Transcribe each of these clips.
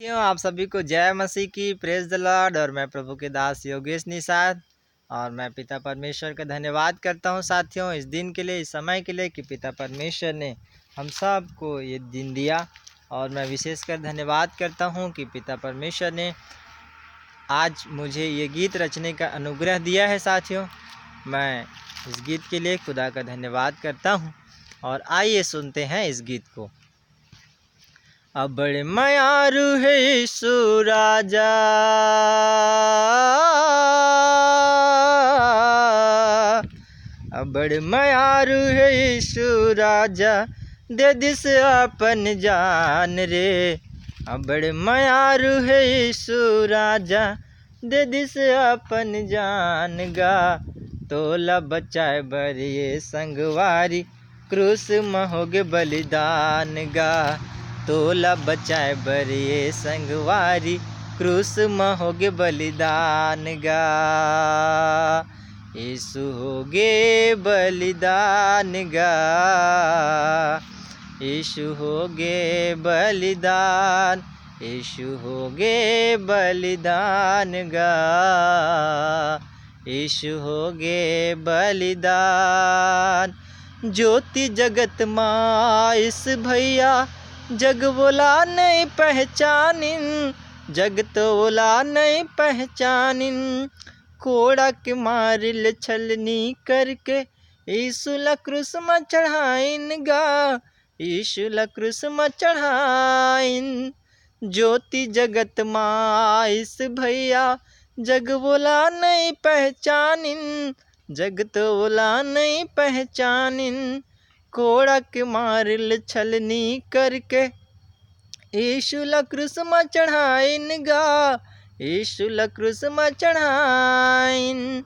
क्यों आप सभी को जय मसीह की, प्रेज द लॉर्ड। और मैं प्रभु के दास योगेश निषाद और मैं पिता परमेश्वर का धन्यवाद करता हूं साथियों इस दिन के लिए, इस समय के लिए कि पिता परमेश्वर ने हम सब को ये दिन दिया। और मैं विशेषकर धन्यवाद करता हूं कि पिता परमेश्वर ने आज मुझे ये गीत रचने का अनुग्रह दिया है साथियों। मैं इस गीत के लिए खुदा का धन्यवाद करता हूँ। और आइए सुनते हैं इस गीत को। अबड़ मयारू है यीशु राजा, अबड़ मयारू है यीशु राजा, दे दिस अपन जान रे। अबड़ मयारू है यीशु राजा, दे दिस अपन जान गा। तोला बचाए बरिए संगवारी, क्रूस महोगे बलिदान गा। तोला बचाए बरिए संगवारी, क्रूस महोगे बलिदान गा। यीशु होगे बलिदान गा, यीशु होगे बलिदान, यीशु होगे बलिदान गा। यीशु होगे बलिदान। ज्योति जगत माइस भैया, जग बोला नहीं पहचानिन, जग तो बोला नहीं पहचानिन। कोड़ा के मारिल छलनी करके, यीशु ला क्रूस में चढ़ाइन गा, यीशु ला क्रूस में चढ़ाइन। ज्योति जगत माइस भैया, जग बोला नहीं पहचानिन, जग तो बोला नहीं पहचानिन। कोड़ा के मारिल छलनी करके, यीशु ला क्रूस में चढ़ाइन गा, यीशु ला क्रूस में चढ़ाइन।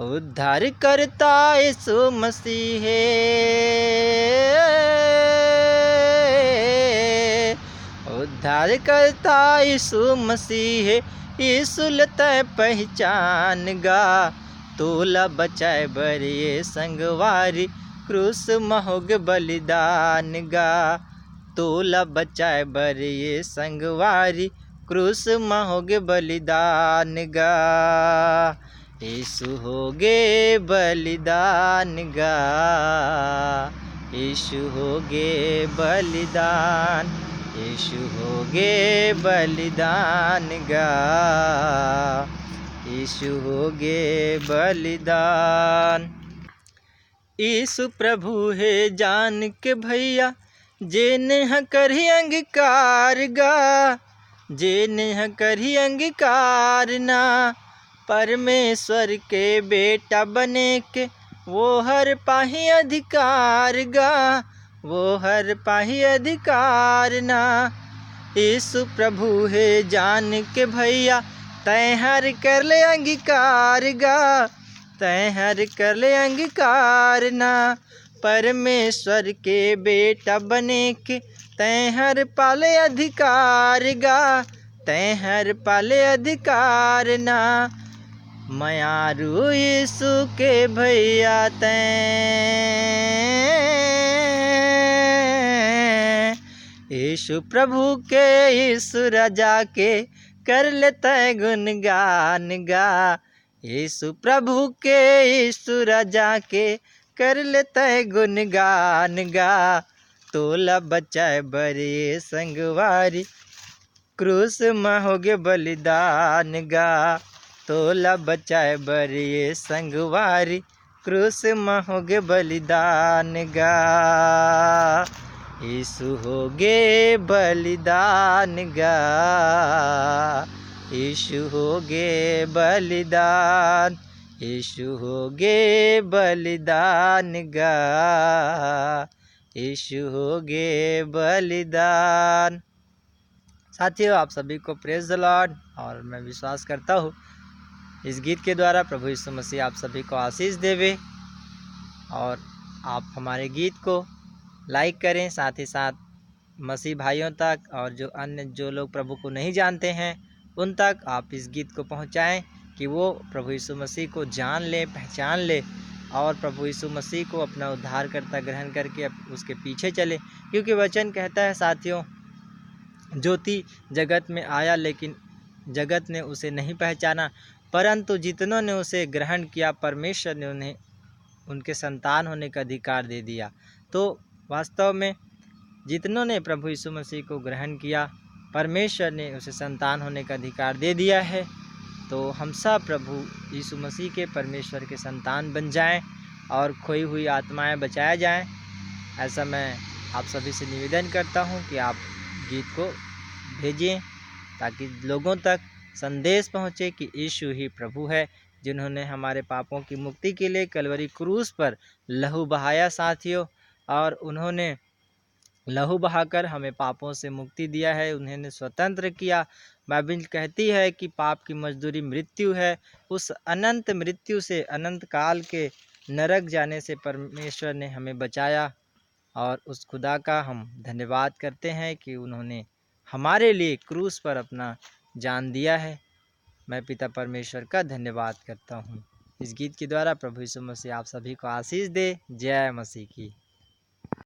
उद्धार करता यीशु मसीह है, उद्धार करता यीशु मसीह है। यीशु लता पहचान गा, तोला बचाए बरिए संगवारी, क्रूस महोग बलिदान गा। तोला बचाए बरिए संगवारी, क्रूस महोग बलिदान गा। यीशु होगे बलिदान गा, यीशु होगे बलिदान, यीशु होगे बलिदान गा। यीशु होगे बलिदान। यीशु प्रभु है जान के भैया, जे नेह करही अंगीकार गा, जे नेह करही अंगीकार ना। परमेश्वर के बेटा बने के, वो हर पाही अधिकार गा, वो हर पाही अधिकार ना। यीशु प्रभु है जान के भैया, तय हर कर ले अंगीकार गा, तय हर कर ले अंगीकार ना। परमेश्वर के बेटा बने के, तय हर पाले अधिकार गा, तय हर पाले अधिकार ना। मयारू यीशु के भैया तय, यीशु प्रभु के, यीशु राजा के, कर लेता है गुणगान गा। यीशु प्रभु के, यीशु राजा के, कर लेता है गुणगान गा। तोला बचाए बरिए संगवारी, क्रूस महोगे बलिदान गा। तोला बचाए बरिए संगवारी, क्रूस महोगे बलिदान गा। यीशु होगे बलिदान गा, यीशु होगे बलिदान, यीशु होगे बलिदान गा। यीशु होगे बलिदान। साथियों आप सभी को प्रेज द लॉर्ड। और मैं विश्वास करता हूँ इस गीत के द्वारा प्रभु यीशु मसीह आप सभी को आशीष देवे। और आप हमारे गीत को लाइक करें, साथ ही साथ मसीह भाइयों तक और जो अन्य जो लोग प्रभु को नहीं जानते हैं उन तक आप इस गीत को पहुंचाएं, कि वो प्रभु यीशु मसीह को जान ले, पहचान ले और प्रभु यीशु मसीह को अपना उद्धारकर्ता ग्रहण करके उसके पीछे चले। क्योंकि वचन कहता है साथियों, ज्योति जगत में आया, लेकिन जगत ने उसे नहीं पहचाना, परंतु जितनों ने उसे ग्रहण किया परमेश्वर ने उन्हें उनके संतान होने का अधिकार दे दिया। तो वास्तव में जितनों ने प्रभु यीशु मसीह को ग्रहण किया, परमेश्वर ने उसे संतान होने का अधिकार दे दिया है। तो हम सब प्रभु यीशु मसीह के परमेश्वर के संतान बन जाएं और खोई हुई आत्माएं बचाया जाएं। ऐसा मैं आप सभी से निवेदन करता हूं कि आप गीत को भेजें ताकि लोगों तक संदेश पहुंचे कि यीशु ही प्रभु है, जिन्होंने हमारे पापों की मुक्ति के लिए कलवरी क्रूस पर लहू बहाया साथियों, और उन्होंने लहू बहाकर हमें पापों से मुक्ति दिया है, उन्होंने स्वतंत्र किया। बाइबल कहती है कि पाप की मजदूरी मृत्यु है। उस अनंत मृत्यु से, अनंत काल के नरक जाने से परमेश्वर ने हमें बचाया, और उस खुदा का हम धन्यवाद करते हैं कि उन्होंने हमारे लिए क्रूस पर अपना जान दिया है। मैं पिता परमेश्वर का धन्यवाद करता हूँ। इस गीत के द्वारा प्रभु यीशु मसीह आप सभी को आशीष दे। जय मसीह की।